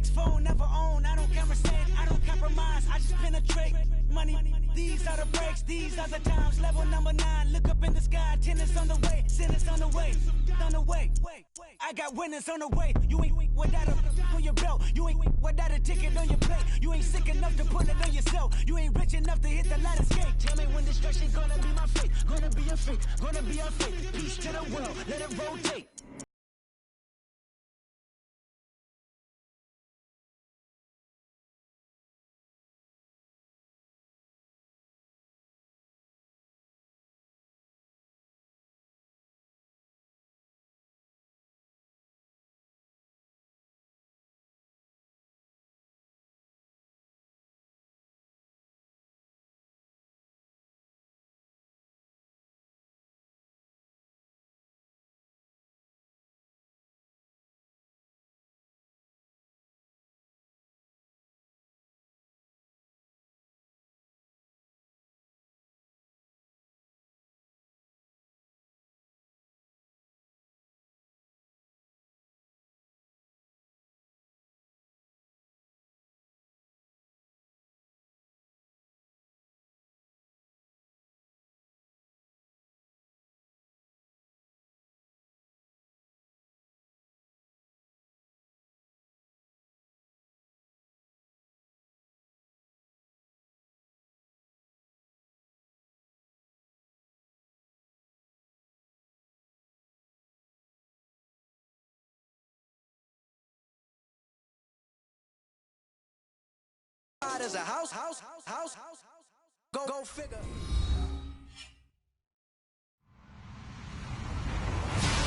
Flex phone, never own. I don't conversate, I don't compromise. I just penetrate money. These are the breaks, these are the times. Level number 9, look up in the sky. Tennis on the way, sinners on the way, on the way. I got winners on the way. You ain't without a on your belt. You ain't without a ticket on your plate. You ain't sick enough to put it on yourself. You ain't rich enough to hit the ladder skate. Tell me when destruction gonna be my fate. Gonna be a fate, gonna be a fate. Peace to the world, let it rotate. There's a house. Go figure.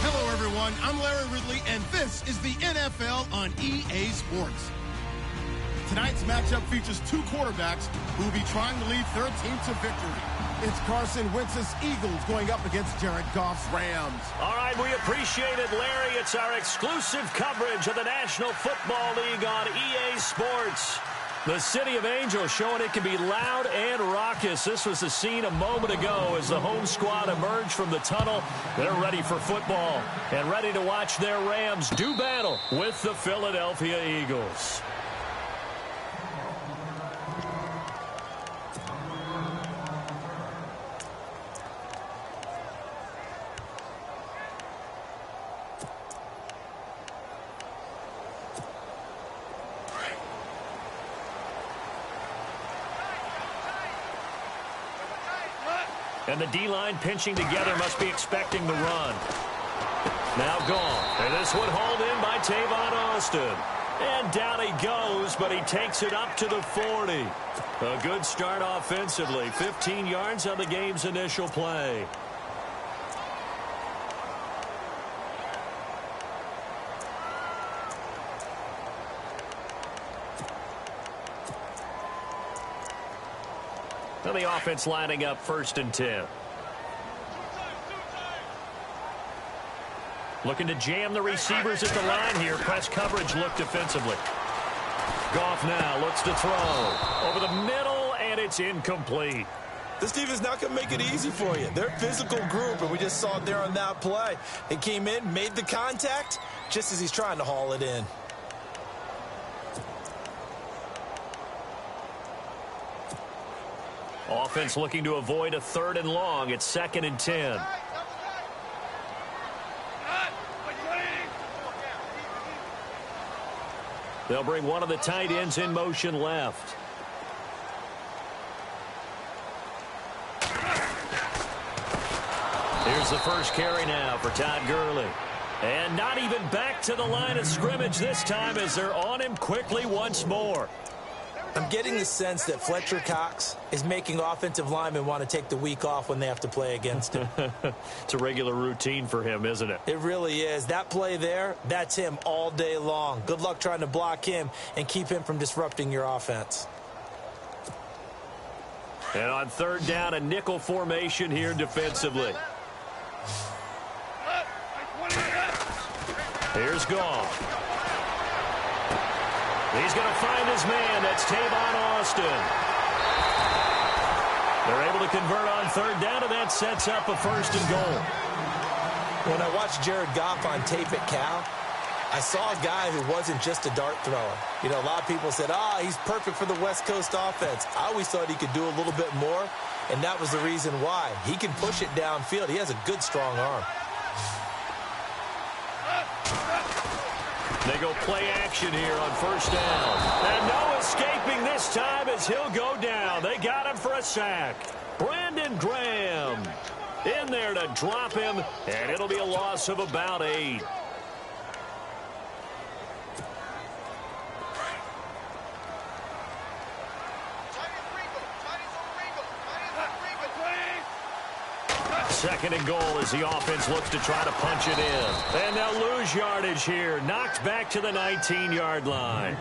Hello, everyone. I'm Larry Ridley, and this is the NFL on EA Sports. Tonight's matchup features two quarterbacks who will be trying to lead their team to victory. It's Carson Wentz's Eagles going up against Jared Goff's Rams. All right, we appreciate it, Larry. It's our exclusive coverage of the National Football League on EA Sports. The City of Angels showing it can be loud and raucous. This was the scene a moment ago as the home squad emerged from the tunnel. They're ready for football and ready to watch their Rams do battle with the Philadelphia Eagles. And the D-line pinching together must be expecting the run. Now gone. And this one hauled in by Tavon Austin. And down he goes, but he takes it up to the 40. A good start offensively. 15 yards on the game's initial play. Now the offense lining up 1st and 10. Looking to jam the receivers at the line here. Press coverage look defensively. Goff now looks to throw. Over the middle, and it's incomplete. This defense not going to make it easy for you. They're a physical group, and we just saw it there on that play. They came in, made the contact, just as he's trying to haul it in. Offense looking to avoid a 3rd and long. It's 2nd and 10. They'll bring one of the tight ends in motion left. Here's the first carry now for Todd Gurley. And not even back to the line of scrimmage this time as they're on him quickly once more. I'm getting the sense that Fletcher Cox is making offensive linemen want to take the week off when they have to play against him. It's a regular routine for him, isn't it? It really is. That play there, that's him all day long. Good luck trying to block him and keep him from disrupting your offense. And on 3rd down, a nickel formation here defensively. Here's Goff. He's going to find his man. That's Tavon Austin. They're able to convert on 3rd down, and that sets up a 1st and goal. When I watched Jared Goff on tape at Cal, I saw a guy who wasn't just a dart thrower. You know, a lot of people said, he's perfect for the West Coast offense. I always thought he could do a little bit more, and that was the reason why. He can push it downfield. He has a good, strong arm. They go play action here on first down. And no escaping this time as he'll go down. They got him for a sack. Brandon Graham in there to drop him, and it'll be a loss of about 8. Second and goal as the offense looks to try to punch it in. And they'll lose yardage here. Knocked back to the 19-yard line.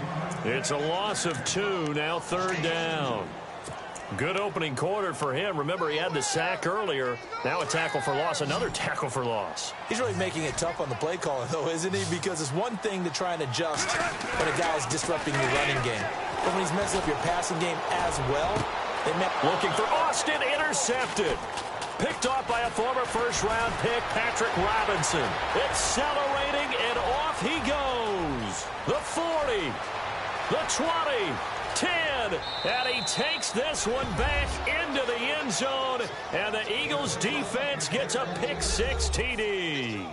It's a loss of 2, now third down. Good opening quarter for him. Remember, he had the sack earlier. Now a tackle for loss, another tackle for loss. He's really making it tough on the play caller, though, isn't he? Because it's one thing to try and adjust when a guy's disrupting your running game. But when he's messing up your passing game as well, looking for Austin, intercepted. Picked off by a former first-round pick, Patrick Robinson. Accelerating, and off he goes. The 40, the 20, 10, and he takes this one back into the end zone, and the Eagles defense gets a pick-6 TD.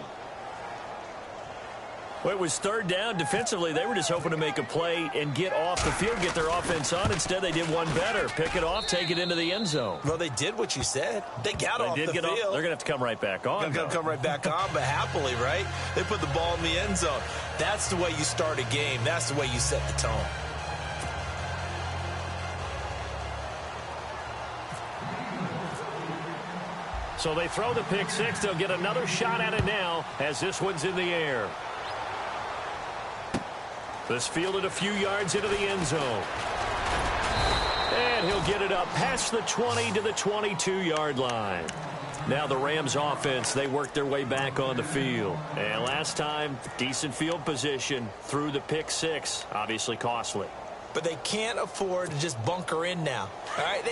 Well, it was third down. Defensively, they were just hoping to make a play and get off the field, get their offense on. Instead, they did one better. Pick it off, take it into the end zone. Well, they did what you said. They got off the field. They're going to have to come right back on. They're going to come right back on, but happily, right? They put the ball in the end zone. That's the way you start a game. That's the way you set the tone. So they throw the pick-6. They'll get another shot at it now as this one's in the air. This fielded a few yards into the end zone. And he'll get it up past the 20 to the 22-yard line. Now the Rams offense, they work their way back on the field. And last time, decent field position through the pick-6, obviously costly. But they can't afford to just bunker in now. All right,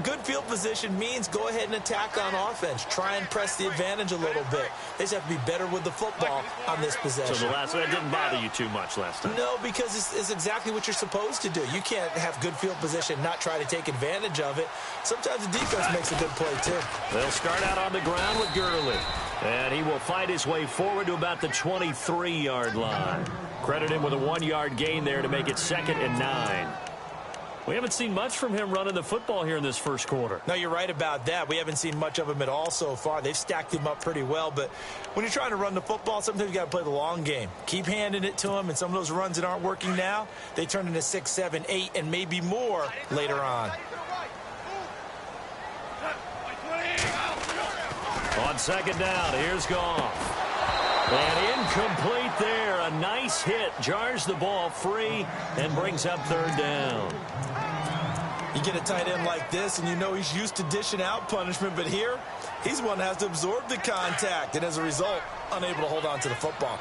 good field position means go ahead and attack on offense. Try and press the advantage a little bit. They just have to be better with the football on this possession. So the last one didn't bother you too much last time? No, because it's exactly what you're supposed to do. You can't have good field position and not try to take advantage of it. Sometimes the defense makes a good play, too. They'll start out on the ground with Gurley. And he will fight his way forward to about the 23-yard line. Credit him with a 1-yard gain there to make it 2nd and 9. We haven't seen much from him running the football here in this first quarter. No, you're right about that. We haven't seen much of him at all so far. They've stacked him up pretty well. But when you're trying to run the football, sometimes you got to play the long game. Keep handing it to him, and some of those runs that aren't working now, they turn into 6, 7, 8, and maybe more later on. On second down, here's Goff. And incomplete there. A nice hit. Jars the ball free and brings up third down. You get a tight end like this, and you know he's used to dishing out punishment. But here, he's one that has to absorb the contact. And as a result, unable to hold on to the football.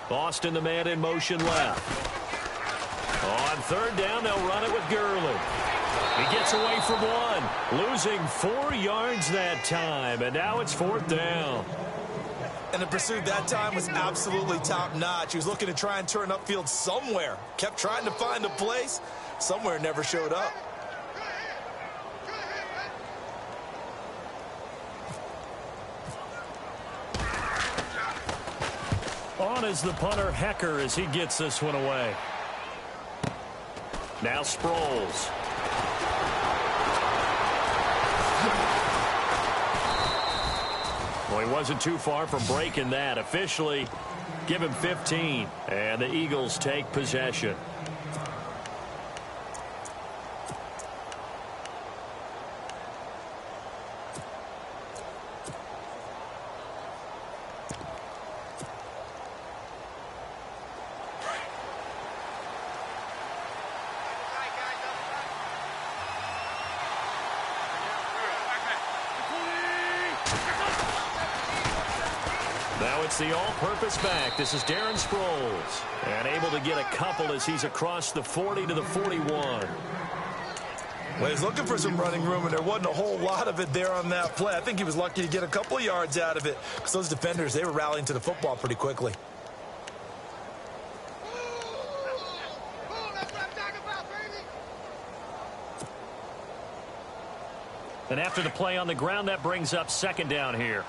Boston, the man in motion left. On third down, they'll run it with Gurley. He gets away from one, losing 4 yards that time, and now it's fourth down. And the pursuit that time was absolutely top-notch. He was looking to try and turn upfield somewhere. Kept trying to find a place. Somewhere never showed up. On is the punter, Hecker, as he gets this one away. Now Sproles. Well, he wasn't too far from breaking that. Officially, give him 15. And the Eagles take possession. Now it's the all-purpose back. This is Darren Sproles. And able to get a couple as he's across the 40 to the 41. Well, he was looking for some running room, and there wasn't a whole lot of it there on that play. I think he was lucky to get a couple of yards out of it because those defenders, they were rallying to the football pretty quickly. And after the play on the ground, that brings up second down here.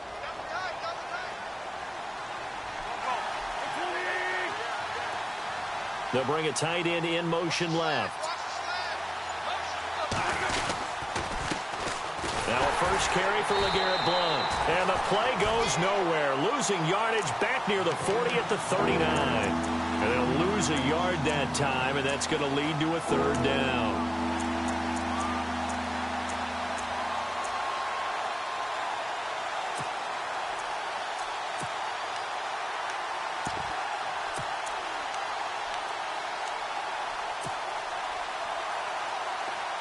They'll bring a tight end in motion left. Now a first carry for LeGarrette Blount. And the play goes nowhere. Losing yardage back near the 40 at the 39. And they'll lose a yard that time, and that's going to lead to a third down.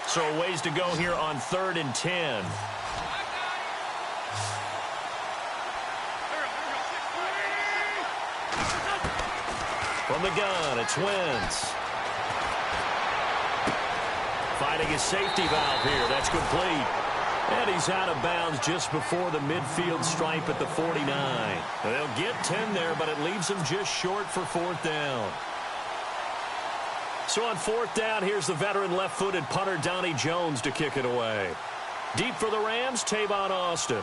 So a ways to go here on 3rd and 10. From the gun, it's Wentz. Fighting his safety valve here. That's complete. And he's out of bounds just before the midfield stripe at the 49. They'll get 10 there, but it leaves them just short for 4th down. So on 4th down, here's the veteran left-footed punter Donnie Jones to kick it away. Deep for the Rams, Tavon Austin.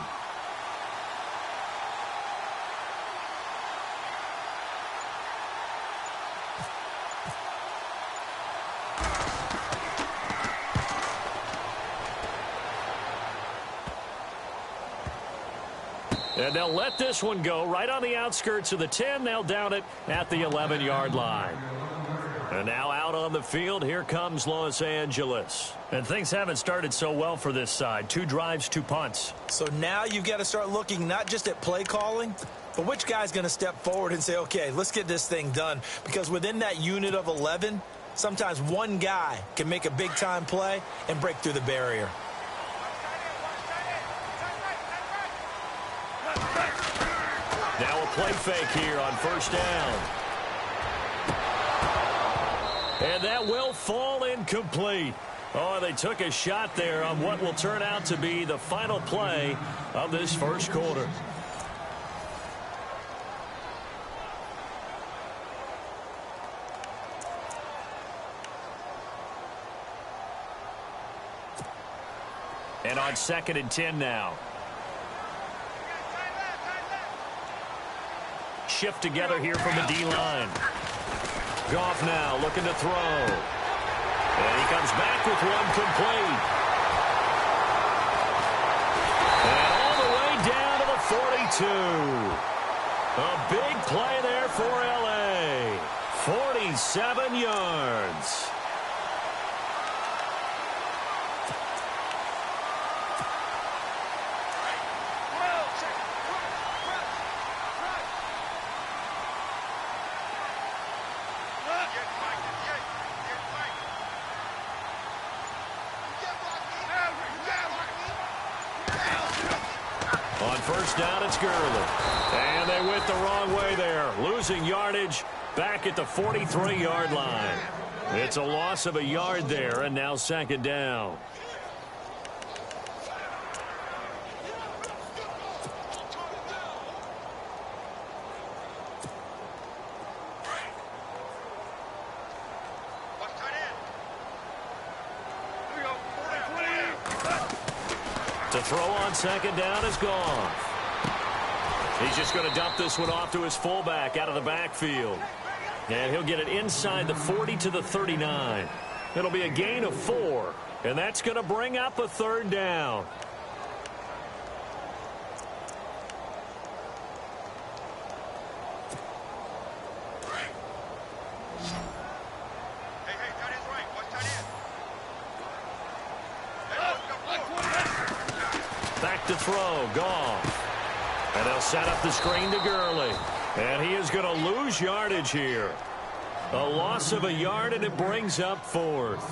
And they'll let this one go right on the outskirts of the 10. They'll down it at the 11-yard line. And now out on the field, here comes Los Angeles. And things haven't started so well for this side. 2 drives, 2 punts. So now you've got to start looking not just at play calling, but which guy's going to step forward and say, okay, let's get this thing done. Because within that unit of 11, sometimes one guy can make a big-time play and break through the barrier. Now a play fake here on 1st down. And that will fall incomplete. Oh, they took a shot there on what will turn out to be the final play of this first quarter. And on 2nd and 10 now. Shift together here from the D-line. Goff now looking to throw. And he comes back with one complete. And all the way down to the 42. A big play there for L.A. 47 yards. On 1st down, it's Gurley. And they went the wrong way there. Losing yardage back at the 43-yard line. It's a loss of a yard there, and now 2nd down. To throw on 2nd down is Goff. He's just going to dump this one off to his fullback out of the backfield. And he'll get it inside the 40 to the 39. It'll be a gain of 4. And that's going to bring up a 3rd down. Back to throw, Goff. And they'll set up the screen to Gurley. And he is going to lose yardage here. A loss of a yard, and it brings up 4th.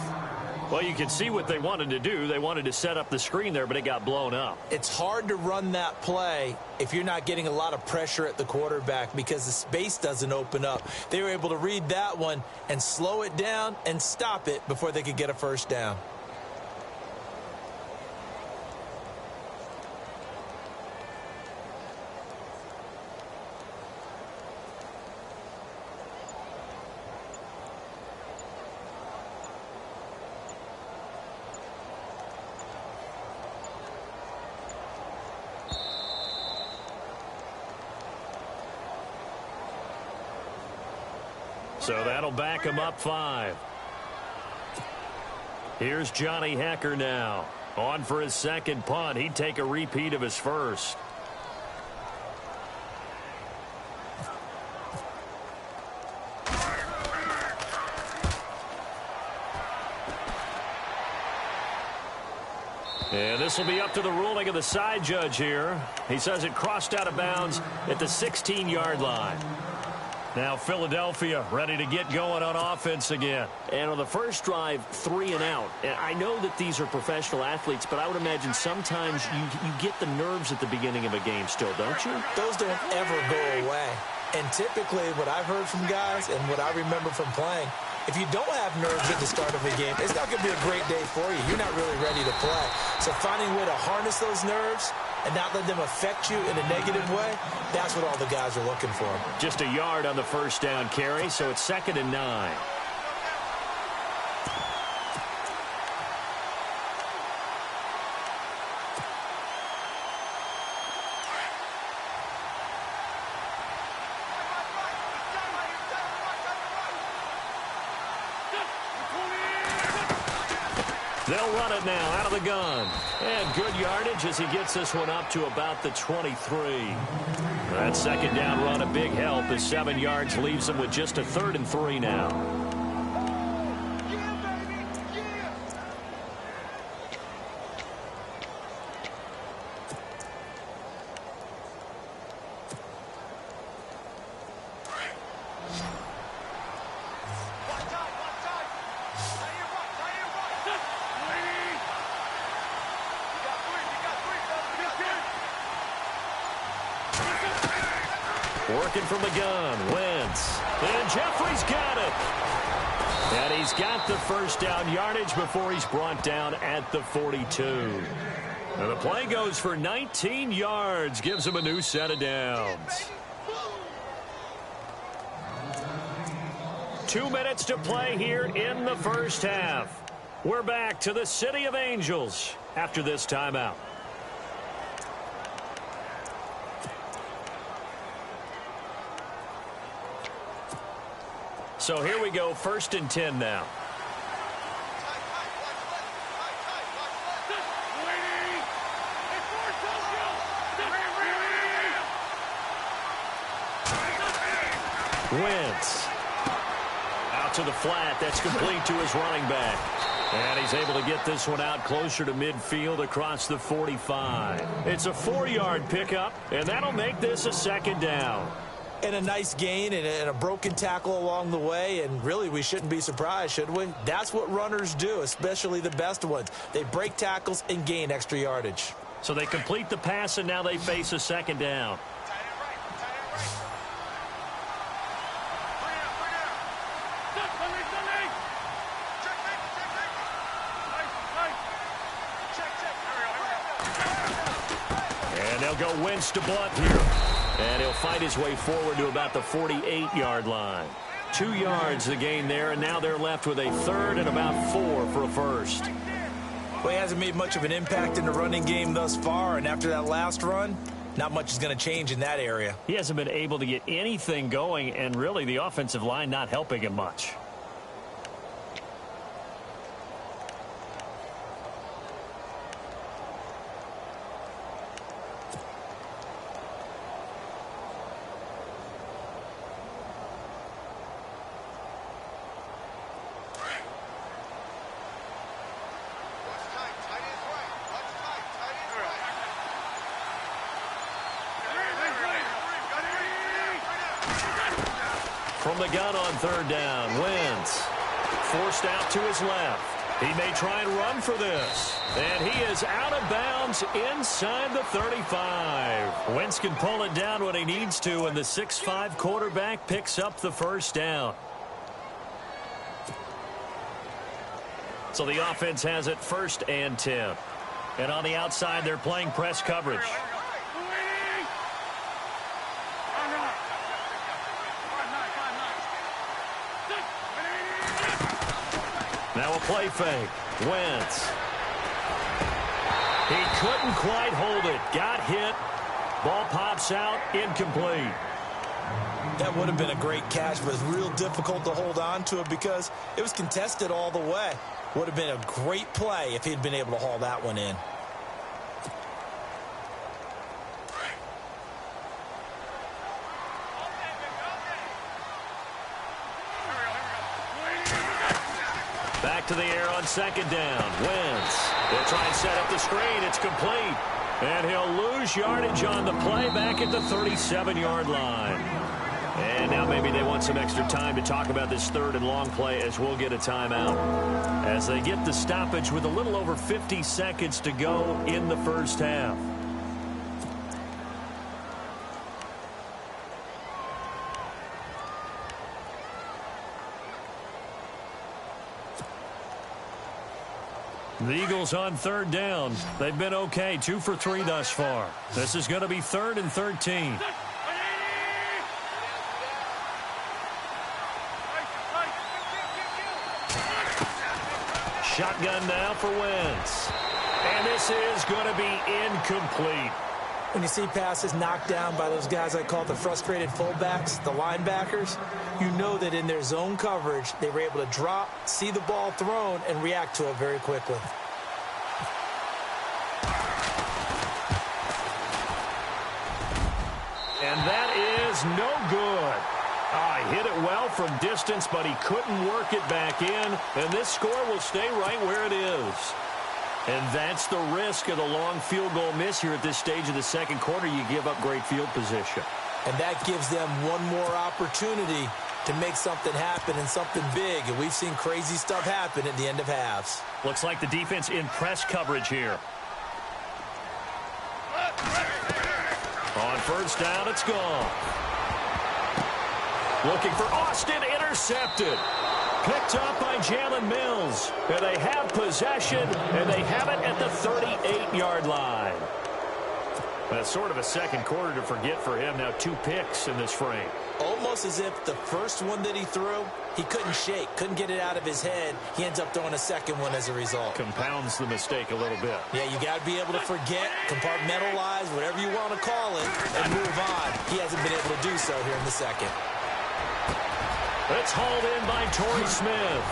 Well, you can see what they wanted to do. They wanted to set up the screen there, but it got blown up. It's hard to run that play if you're not getting a lot of pressure at the quarterback because the space doesn't open up. They were able to read that one and slow it down and stop it before they could get a 1st down. So that'll back him up 5. Here's Johnny Hecker now. On for his second punt. He'd take a repeat of his first. And this will be up to the ruling of the side judge here. He says it crossed out of bounds at the 16-yard line. Now Philadelphia ready to get going on offense again. And on the first drive, 3 and out. And I know that these are professional athletes, but I would imagine sometimes you get the nerves at the beginning of a game still, don't you? Those don't ever go away. And typically what I've heard from guys and what I remember from playing, if you don't have nerves at the start of a game, it's not going to be a great day for you. You're not really ready to play. So finding a way to harness those nerves and not let them affect you in a negative way, that's what all the guys are looking for. Just a yard on the first down carry, so it's 2nd and 9. They'll run it now out of the gun. And good yardage as he gets this one up to about the 23. That second down run a big help as 7 yards leaves him with just a 3rd and 3 now. Working from the gun, Wentz. And Jeffrey's got it. And he's got the first down yardage before he's brought down at the 42. And the play goes for 19 yards, gives him a new set of downs. 2 minutes to play here in the first half. We're back to the City of Angels after this timeout. So here we go, 1st and 10 now. Wentz. Out to the flat. That's complete to his running back. And he's able to get this one out closer to midfield across the 45. It's a 4-yard pickup, and that'll make this a 2nd down. And a nice gain and a broken tackle along the way, and really we shouldn't be surprised, should we? That's what runners do, especially the best ones. They break tackles and gain extra yardage. So they complete the pass, and now they face a 2nd down. And they'll go Wentz to Blunt here. And he'll fight his way forward to about the 48-yard line. 2 yards the gain there, and now they're left with a 3rd and about 4 for a first. Well, he hasn't made much of an impact in the running game thus far, and after that last run, not much is going to change in that area. He hasn't been able to get anything going, and really the offensive line not helping him much. From the gun on 3rd down, Wentz forced out to his left. He may try and run for this. And he is out of bounds inside the 35. Wentz can pull it down when he needs to, and the 6'5" quarterback picks up the first down. So the offense has it 1st and 10. And on the outside, they're playing press coverage. Now a play fake. Wentz. He couldn't quite hold it. Got hit. Ball pops out. Incomplete. That would have been a great catch, but it's real difficult to hold on to it because it was contested all the way. Would have been a great play if he'd been able to haul that one in. Back to the air on second down. Wentz. They'll try and set up the screen. It's complete. And he'll lose yardage on the play back at the 37-yard line. And now maybe they want some extra time to talk about this third and long play as we'll get a timeout. As they get the stoppage with a little over 50 seconds to go in the first half. The Eagles on third down. They've been okay, 2 for 3 thus far. This is going to be 3rd and 13. Shotgun now for Wentz. And this is going to be incomplete. When you see passes knocked down by those guys I call the frustrated fullbacks, the linebackers, you know that in their zone coverage, they were able to drop, see the ball thrown, and react to it very quickly. And that is no good. He hit it well from distance, but he couldn't work it back in, and this score will stay right where it is. And that's the risk of the long field goal miss here at this stage of the second quarter. You give up great field position. And that gives them one more opportunity to make something happen and something big. And we've seen crazy stuff happen at the end of halves. Looks like the defense in press coverage here. On first down, it's gone. Looking for Austin, intercepted. Picked up by Jalen Mills. And they have possession, and they have it at the 38-yard line. That's sort of a second quarter to forget for him. Now 2 picks in this frame. Almost as if the first one that he threw, he couldn't shake, couldn't get it out of his head. He ends up throwing a second one as a result. Compounds the mistake a little bit. Yeah, you got to be able to forget, compartmentalize, whatever you want to call it, and move on. He hasn't been able to do so here in the second. It's hauled in by Torrey Smith.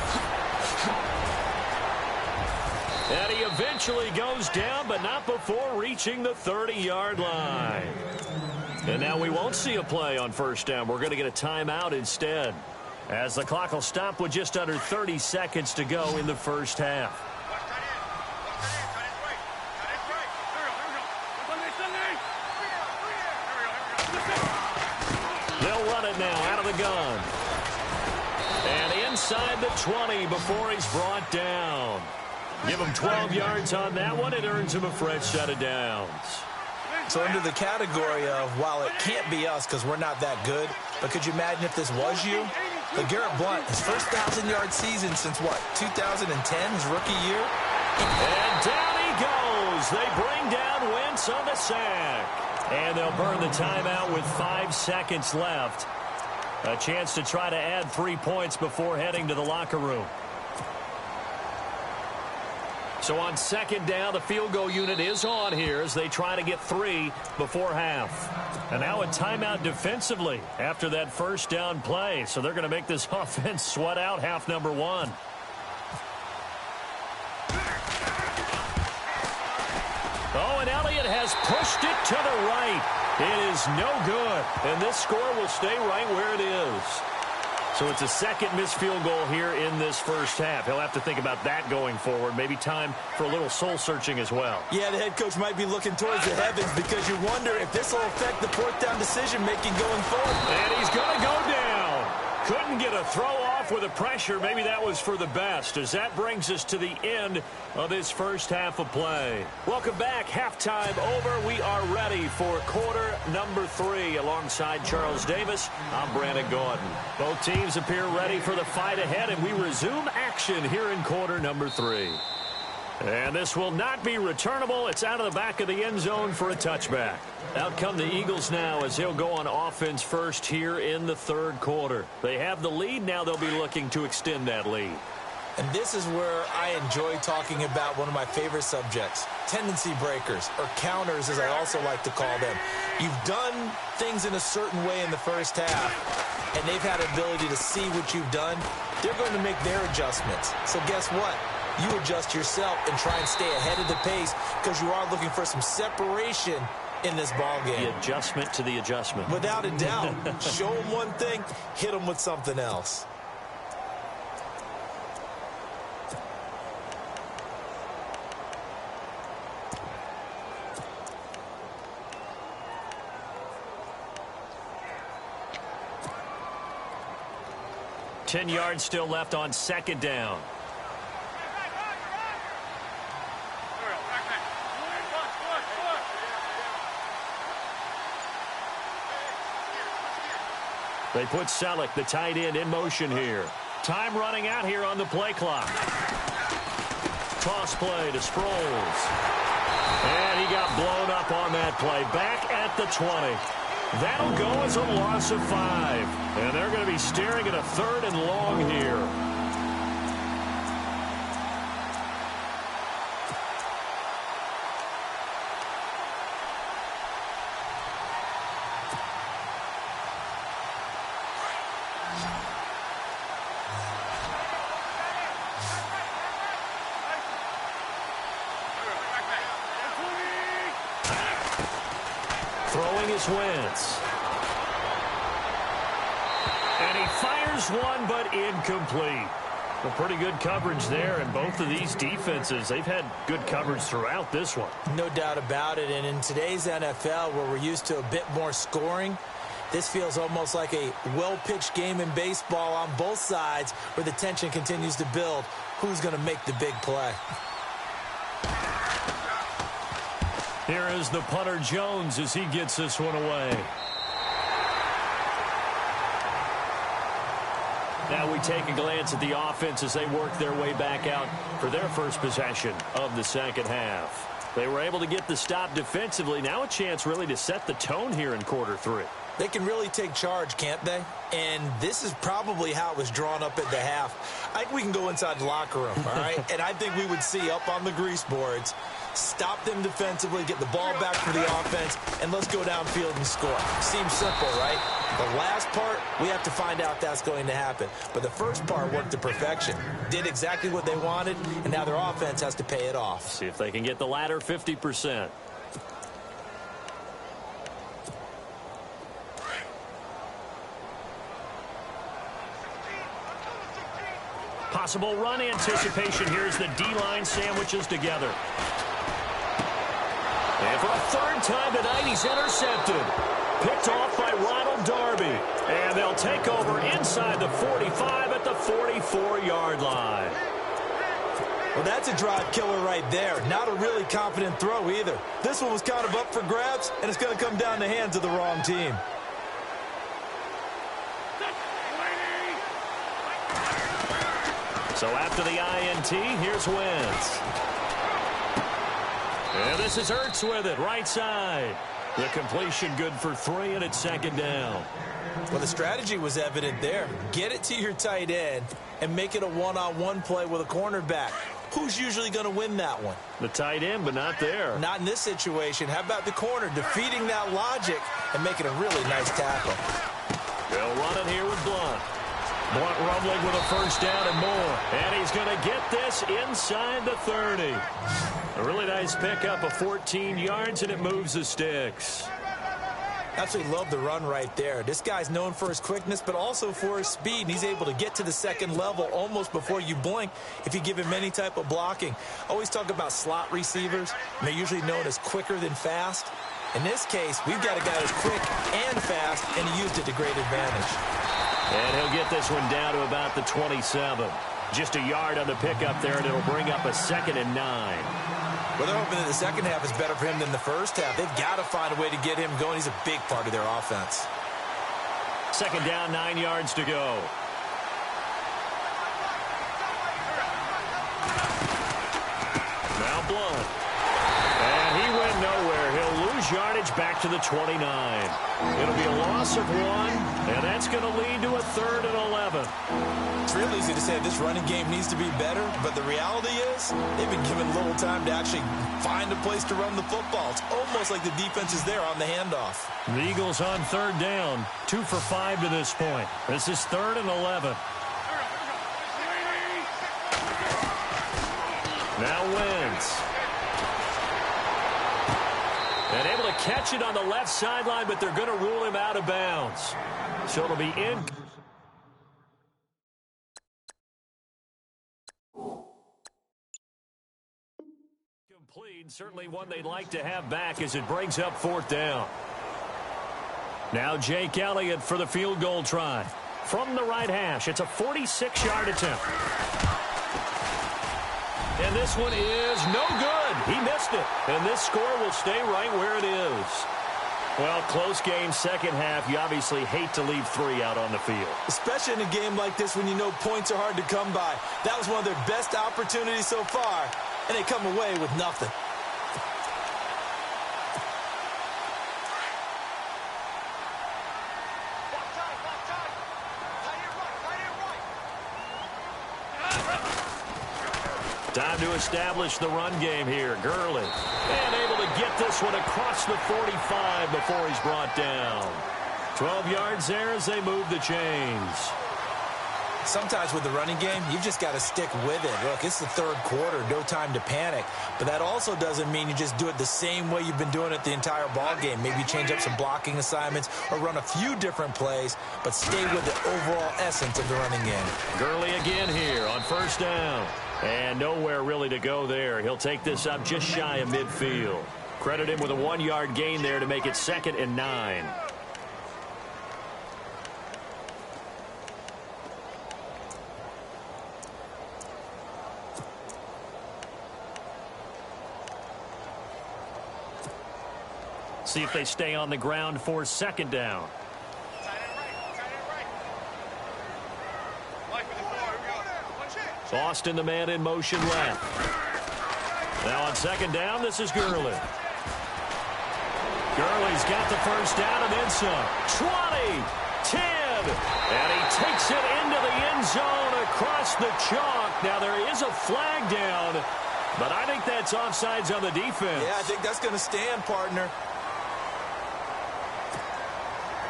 And he eventually goes down, but not before reaching the 30-yard line. And now we won't see a play on first down. We're going to get a timeout instead, as the clock will stop with just under 30 seconds to go in the first half. They'll run it now out of the gun. And inside the 20 before he's brought down. Give him 12 yards on that one. It earns him a fresh set of downs. So under the category of, while it can't be us because we're not that good, but could you imagine if this was you? LeGarrette Blount, his first 1,000-yard season since what, 2010, his rookie year? And down he goes. They bring down Wentz on the sack. And they'll burn the timeout with 5 seconds left. A chance to try to add 3 points before heading to the locker room. So on second down, the field goal unit is on here as they try to get 3 before half. And now a timeout defensively after that first down play. So they're going to make this offense sweat out half number 1. Oh, and Elliott has pushed it to the right. It is no good. And this score will stay right where it is. So it's a second missed field goal here in this first half. He'll have to think about that going forward. Maybe time for a little soul-searching as well. Yeah, the head coach might be looking towards the heavens because you wonder if this will affect the fourth down decision-making going forward. And he's going to go down. Couldn't get a throw off with the pressure. Maybe that was for the best, as that brings us to the end of this first half of play. Welcome back. Halftime over. We are ready for quarter number 3. Alongside Charles Davis, I'm Brandon Gordon. Both teams appear ready for the fight ahead, and we resume action here in quarter number 3. And this will not be returnable. It's out of the back of the end zone for a touchback. Out come the Eagles now as he'll go on offense first here in the third quarter. They have the lead. Now they'll be looking to extend that lead. And this is where I enjoy talking about one of my favorite subjects, tendency breakers, or counters as I also like to call them. You've done things in a certain way in the first half, and they've had an ability to see what you've done. They're going to make their adjustments. So guess what? You adjust yourself and try and stay ahead of the pace because you are looking for some separation in this ball game. The adjustment to the adjustment. Without a doubt. Show them one thing, hit them with something else. Ten yards still left on second down. They put Selleck, the tight end, in motion here. Time running out here on the play clock. Toss play to Sproles. And he got blown up on that play. Back at the 20. That'll go as a loss of 5. And they're going to be staring at a 3rd and long here. Throwing is Wentz. And he fires one, but incomplete. Well, pretty good coverage there, and both of these defenses, they've had good coverage throughout this one. No doubt about it, and in today's NFL, where we're used to a bit more scoring, this feels almost like a well-pitched game in baseball on both sides where the tension continues to build. Who's going to make the big play? Here is the punter Jones as he gets this one away. Now we take a glance at the offense as they work their way back out for their first possession of the second half. They were able to get the stop defensively. Now a chance really to set the tone here in quarter 3. They can really take charge, can't they? And this is probably how it was drawn up at the half. I think we can go inside the locker room, all right? And I think we would see up on the grease boards, stop them defensively, get the ball back for the offense, and let's go downfield and score. Seems simple, right? The last part, we have to find out if that's going to happen. But the first part worked to perfection. Did exactly what they wanted, and now their offense has to pay it off. See if they can get the latter 50%. Possible run anticipation. Here's the D-line sandwiches together. And for a 3rd time tonight, he's intercepted. Picked off by Ronald Darby. And they'll take over inside the 45 at the 44-yard line. Well, that's a drive killer right there. Not a really confident throw either. This one was kind of up for grabs, and it's going to come down the hands of the wrong team. So after the INT, here's Wentz. And this is Ertz with it, right side. The completion good for 3, and it's second down. Well, the strategy was evident there. Get it to your tight end and make it a one-on-one play with a cornerback. Who's usually going to win that one? The tight end, but not there. Not in this situation. How about the corner defeating that logic and making a really nice tackle? They'll run it here with Blunt. Blunt rumbling with a first down and more. And he's going to get this inside the 30. A really nice pickup of 14 yards, and it moves the sticks. Absolutely love the run right there. This guy's known for his quickness, but also for his speed. And he's able to get to the second level almost before you blink if you give him any type of blocking. Always talk about slot receivers, and they're usually known as quicker than fast. In this case, we've got a guy who's quick and fast, and he used it to great advantage. And he'll get this one down to about the 27. Just a yard on the pickup there, and it'll bring up a 2nd and 9. Well, they're hoping that the second half is better for him than the first half. They've got to find a way to get him going. He's a big part of their offense. Second down, 9 yards to go. Now Blunt. And he went nowhere. He'll lose yardage back to the 29. It'll be a loss of 1, and that's going to lead to a 3rd and 11. It's real easy to say this running game needs to be better, but the reality is they've been given little time to actually find a place to run the football. It's almost like the defense is there on the handoff. The Eagles on 3rd down, 2 for 5 to this point. This is 3rd and 11. Now Wentz. And able to catch it on the left sideline, but they're going to rule him out of bounds. So it'll be in. Complete. Certainly one they'd like to have back as it brings up 4th down. Now Jake Elliott for the field goal try. From the right hash, it's a 46-yard attempt. And this one is no good. He missed it. And this score will stay right where it is. Well, close game, second half. You obviously hate to leave 3 out on the field. Especially in a game like this when you know points are hard to come by. That was one of their best opportunities so far, and they come away with nothing. Time to establish the run game here. Gurley. And able to get this one across the 45 before he's brought down. 12 yards there as they move the chains. Sometimes with the running game, you've just got to stick with it. Look, it's the 3rd quarter, no time to panic. But that also doesn't mean you just do it the same way you've been doing it the entire ball game. Maybe change up some blocking assignments or run a few different plays, but stay with the overall essence of the running game. Gurley again here on 1st down. And nowhere really to go there. He'll take this up just shy of midfield. Credit him with a 1-yard gain there to make it 2nd and 9. See if they stay on the ground for 2nd down. Austin, the man in motion left. Now on 2nd down, this is Gurley. Gurley's got the 1st down and then some. 20, 10, and he takes it into the end zone across the chalk. Now there is a flag down, but I think that's offsides on the defense. Yeah, I think that's going to stand, partner.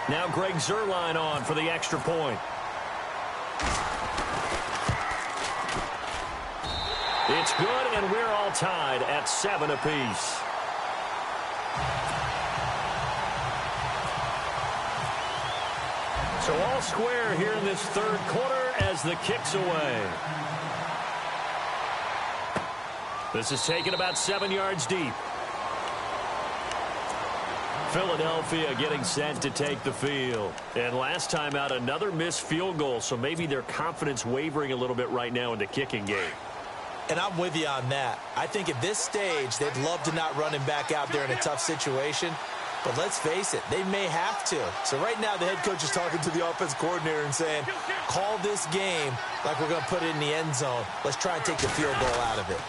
Now Greg Zuerlein on for the extra point. It's good, and we're all tied at 7 apiece. So all square here in this 3rd quarter as the kick's away. This is taken about 7 yards deep. Philadelphia getting set to take the field. And last time out, another missed field goal, so maybe their confidence wavering a little bit right now in the kicking game. And I'm with you on that. I think at this stage, they'd love to not run him back out there in a tough situation. But let's face it, they may have to. So right now, the head coach is talking to the offense coordinator and saying, call this game like we're going to put it in the end zone. Let's try and take the field goal out of it.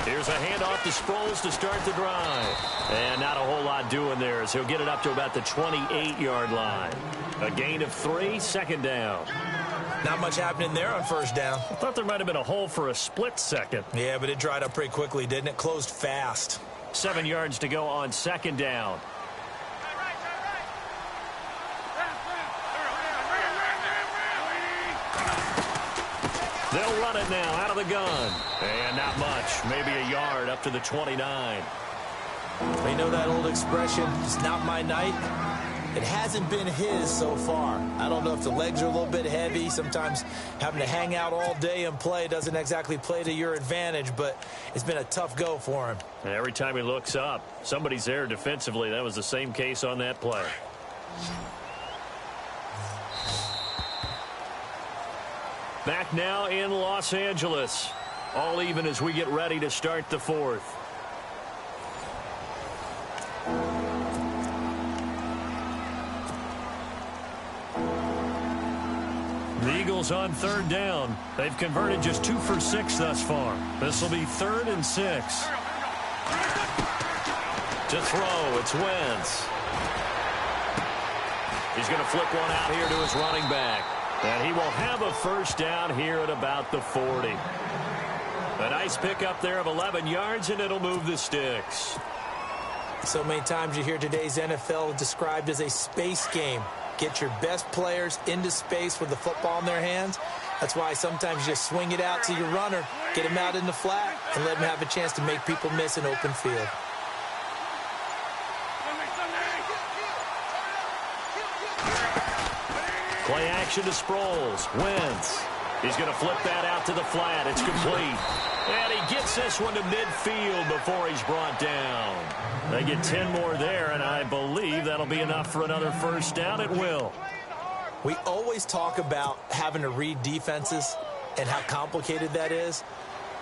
Here's a handoff to Sproles to start the drive. And not a whole lot doing there as he'll get it up to about the 28-yard line. A gain of 3, 2nd down. Not much happening there on 1st down. I thought there might have been a hole for a split second. Yeah, but it dried up pretty quickly, didn't it? Closed fast. 7 yards to go on 2nd down. They'll run it now out of the gun. And not much. Maybe a yard up to the 29. You know that old expression, it's not my night? It hasn't been his so far. I don't know if the legs are a little bit heavy. Sometimes having to hang out all day and play doesn't exactly play to your advantage, but it's been a tough go for him. And every time he looks up, somebody's there defensively. That was the same case on that play. Back now in Los Angeles. All even as we get ready to start the 4th. The Eagles on 3rd down. They've converted just 2 for 6 thus far. This will be 3rd and 6. To throw, it's Wentz. He's going to flip one out here to his running back. And he will have a first down here at about the 40. A nice pickup there of 11 yards, and it'll move the sticks. So many times you hear today's NFL described as a space game. Get your best players into space with the football in their hands. That's why sometimes you just swing it out to your runner, get him out in the flat, and let him have a chance to make people miss an open field. Play action to Sproles. Wentz. He's going to flip that out to the flat. It's complete. And he gets this one to midfield before he's brought down. They get 10 more there, and I believe that'll be enough for another first down. It will. We always talk about having to read defenses and how complicated that is.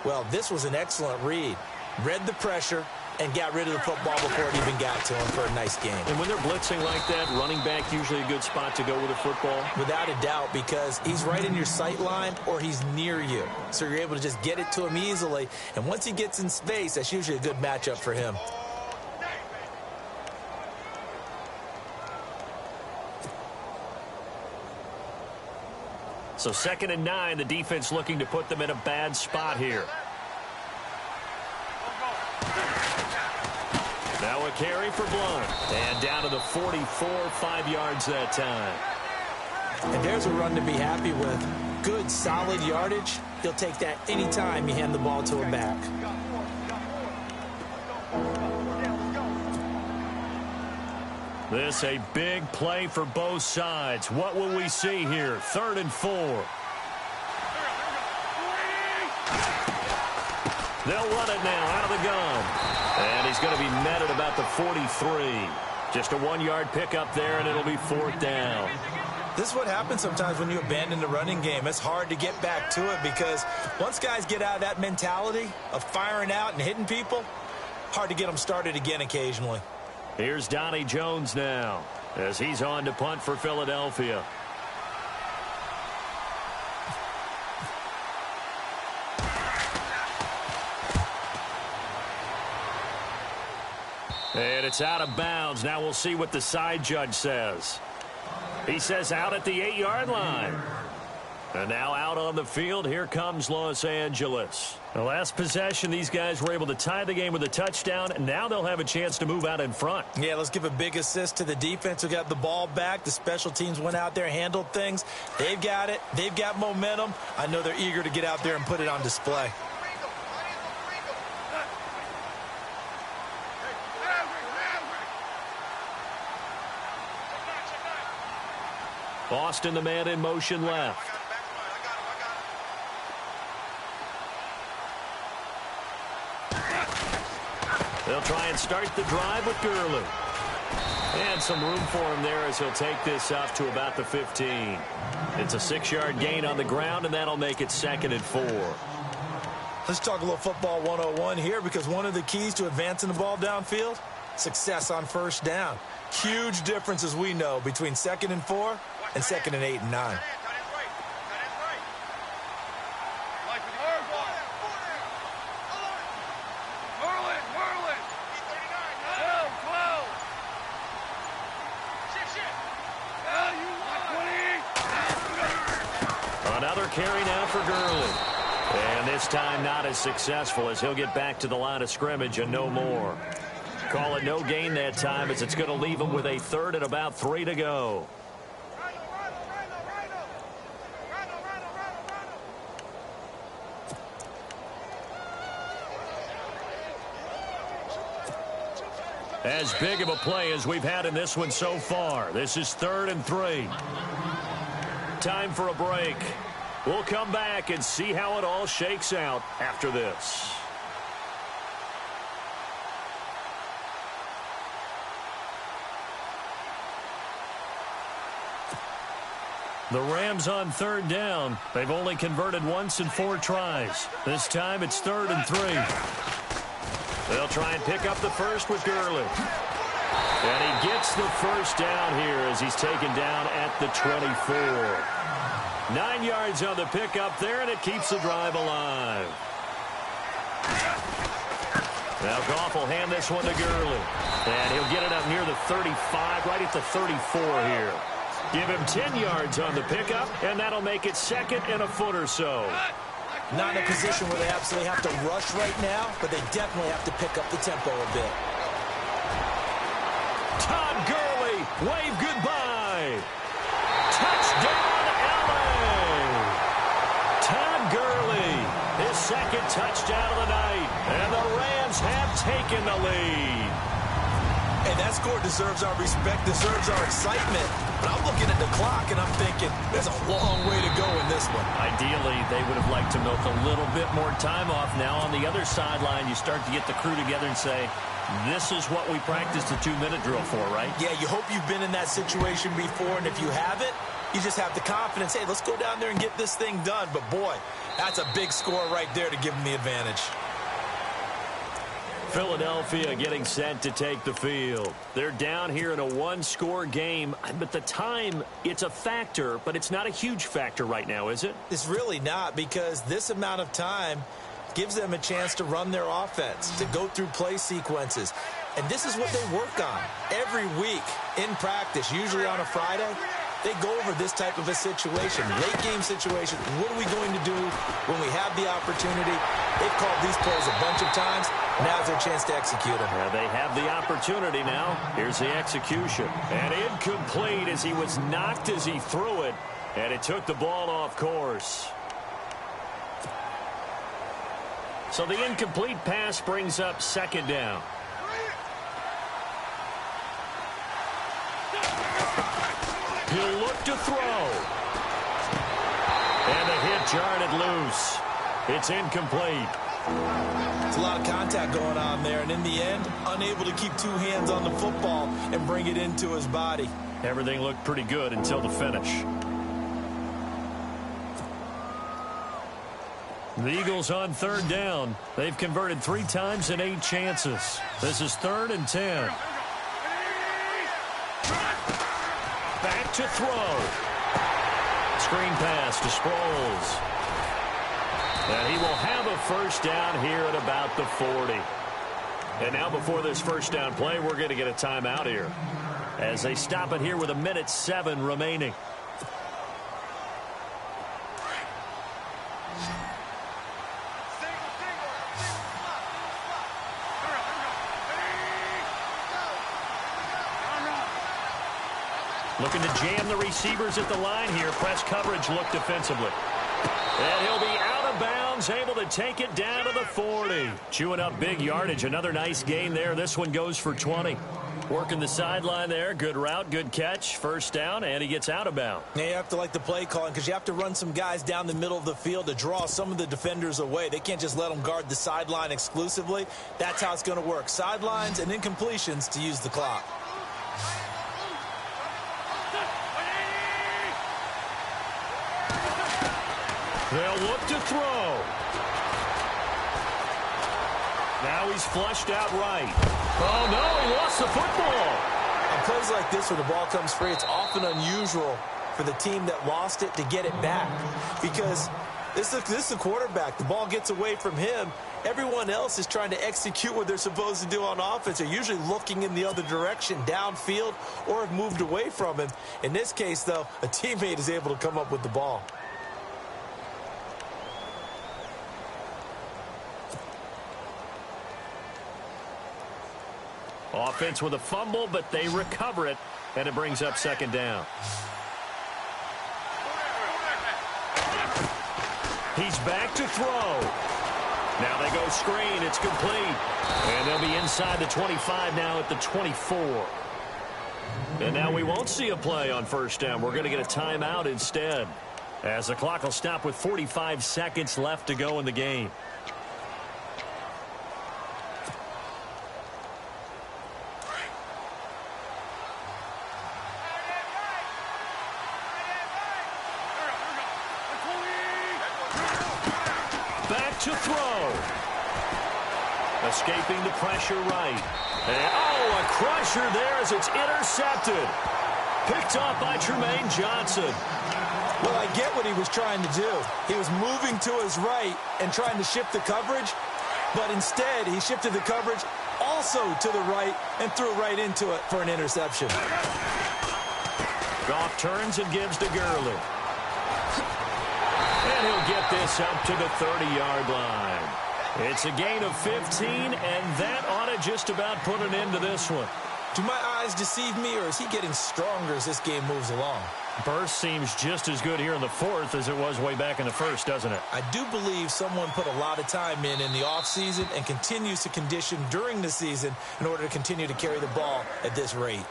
Well, this was an excellent read. Read the pressure and got rid of the football before it even got to him for a nice game. And when they're blitzing like that, running back usually a good spot to go with a football? Without a doubt, because he's right in your sight line or he's near you. So you're able to just get it to him easily. And once he gets in space, that's usually a good matchup for him. So 2nd and 9, the defense looking to put them in a bad spot here. Now a carry for Blunt. And down to the 44, 5 yards that time. And there's a run to be happy with. Good, solid yardage. He'll take that anytime you hand the ball to a back. This a big play for both sides. What will we see here? 3rd and 4. They'll run it now out of the gun. And he's going to be met at about the 43. Just a 1-yard pickup there, and it'll be 4th down. This is what happens sometimes when you abandon the running game. It's hard to get back to it because once guys get out of that mentality of firing out and hitting people, hard to get them started again occasionally. Here's Donnie Jones now as he's on to punt for Philadelphia. And it's out of bounds. Now we'll see what the side judge says. He says out at the 8-yard line. And now out on the field, here comes Los Angeles. The last possession, these guys were able to tie the game with a touchdown, and now they'll have a chance to move out in front. Yeah, let's give a big assist to the defense who got the ball back. The special teams went out there, handled things. They've got it. They've got momentum. I know they're eager to get out there and put it on display. Boston, the man in motion left. They'll try and start the drive with Gurley. And some room for him there as he'll take this up to about the 15. It's a 6-yard gain on the ground, and that'll make it 2nd and 4. Let's talk a little football 101 here because one of the keys to advancing the ball downfield, success on first down. Huge difference, as we know, between 2nd and 4 and 2nd and 8 and 9. Another carry now for Gurley. And this time not as successful as he'll get back to the line of scrimmage and no more. Call it no gain that time as it's going to leave him with a 3rd and about 3 to go. As big of a play as we've had in this one so far. This is 3rd and 3. Time for a break. We'll come back and see how it all shakes out after this. The Rams on 3rd down. They've only converted once in 4 tries. This time it's 3rd and 3. They'll try and pick up the first with Gurley. And he gets the first down here as he's taken down at the 24. 9 yards on the pickup there, and it keeps the drive alive. Now Goff will hand this one to Gurley. And he'll get it up near the 35, right at the 34 here. Give him 10 yards on the pickup, and that'll make it second and a foot or so. Not in a position where they absolutely have to rush right now, but they definitely have to pick up the tempo a bit. Todd Gurley, wave goodbye. Touchdown, LA. Todd Gurley, his second touchdown of the night, and the Rams have taken the lead. And that score deserves our respect, deserves our excitement. But I'm looking at the clock, and I'm thinking there's a long way to go in this one. Ideally, they would have liked to milk a little bit more time off. Now on the other sideline, you start to get the crew together and say, this is what we practiced the 2-minute drill for, right? Yeah, you hope you've been in that situation before, and if you haven't, you just have the confidence, hey, let's go down there and get this thing done. But, boy, that's a big score right there to give them the advantage. Philadelphia getting set to take the field. They're down here in a one-score game, but the time, it's a factor, but it's not a huge factor right now, is it? It's really not, because this amount of time gives them a chance to run their offense, to go through play sequences. And this is what they work on every week in practice, usually on a Friday. They go over this type of a situation, late-game situation. What are we going to do when we have the opportunity? They've called these plays a bunch of times. Now's their chance to execute them. Yeah, they have the opportunity now. Here's the execution. And incomplete as he was knocked as he threw it. And it took the ball off course. So the incomplete pass brings up second down. He'll look to throw. And the hit jarred it loose. It's incomplete. It's a lot of contact going on there, and in the end, unable to keep two hands on the football and bring it into his body. Everything looked pretty good until the finish. The Eagles on third down. They've converted 3 times in 8 chances. This is 3rd and 10. Back to throw. Screen pass to Sproles. And he will have a first down here at about the 40. And now before this first down play, we're going to get a timeout here as they stop it here with 1:07 remaining. Looking to jam the receivers at the line here. Press coverage look defensively. And he'll be out of bounds, able to take it down to the 40. Chewing up big yardage. Another nice gain there. This one goes for 20. Working the sideline there. Good route, good catch. First down, and he gets out of bounds. Now you have to like the play calling because you have to run some guys down the middle of the field to draw some of the defenders away. They can't just let them guard the sideline exclusively. That's how it's going to work. Sidelines and incompletions to use the clock. They'll look to throw. Now he's flushed out right. Oh, no, he lost the football. On plays like this where the ball comes free, it's often unusual for the team that lost it to get it back. Because this is a quarterback. The ball gets away from him. Everyone else is trying to execute what they're supposed to do on offense. They're usually looking in the other direction, downfield, or have moved away from him. In this case, though, a teammate is able to come up with the ball. Offense with a fumble, but they recover it, and it brings up second down. He's back to throw. Now they go screen. It's complete. And they'll be inside the 25 now at the 24. And now we won't see a play on first down. We're going to get a timeout instead, as the clock will stop with 45 seconds left to go in the game. To throw. Escaping the pressure right. And, a crusher there as it's intercepted. Picked off by Tremaine Johnson. Well, I get what he was trying to do. He was moving to his right and trying to shift the coverage, but instead he shifted the coverage all also to the right and threw right into it for an interception. Goff turns and gives to Gurley. And he'll get this up to the 30-yard line. It's a gain of 15, and that ought to just about put an end to this one. Do my eyes deceive me, or is he getting stronger as this game moves along? Burst seems just as good here in the fourth as it was way back in the first, doesn't it? I do believe someone put a lot of time in the offseason and continues to condition during the season in order to continue to carry the ball at this rate.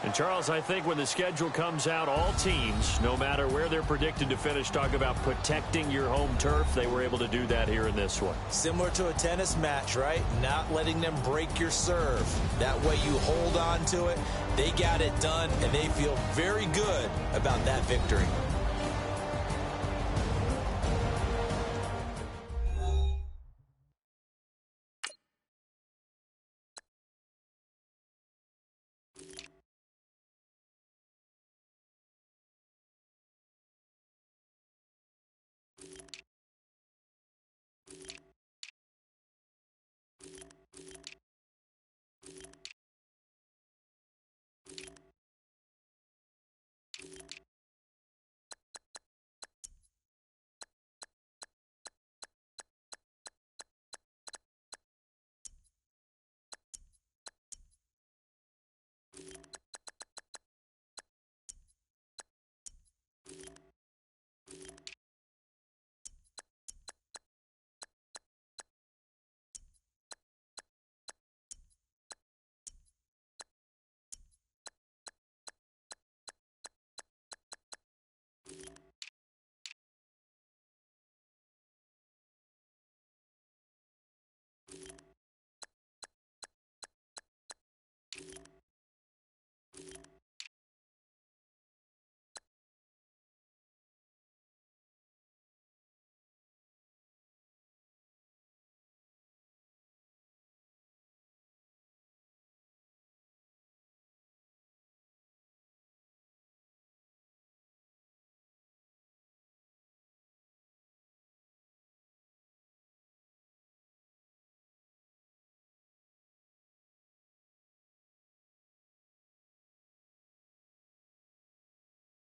And, Charles, I think when the schedule comes out, all teams, no matter where they're predicted to finish, talk about protecting your home turf. They were able to do that here in this one. Similar to a tennis match, right? Not letting them break your serve. That way you hold on to it. They got it done, and they feel very good about that victory.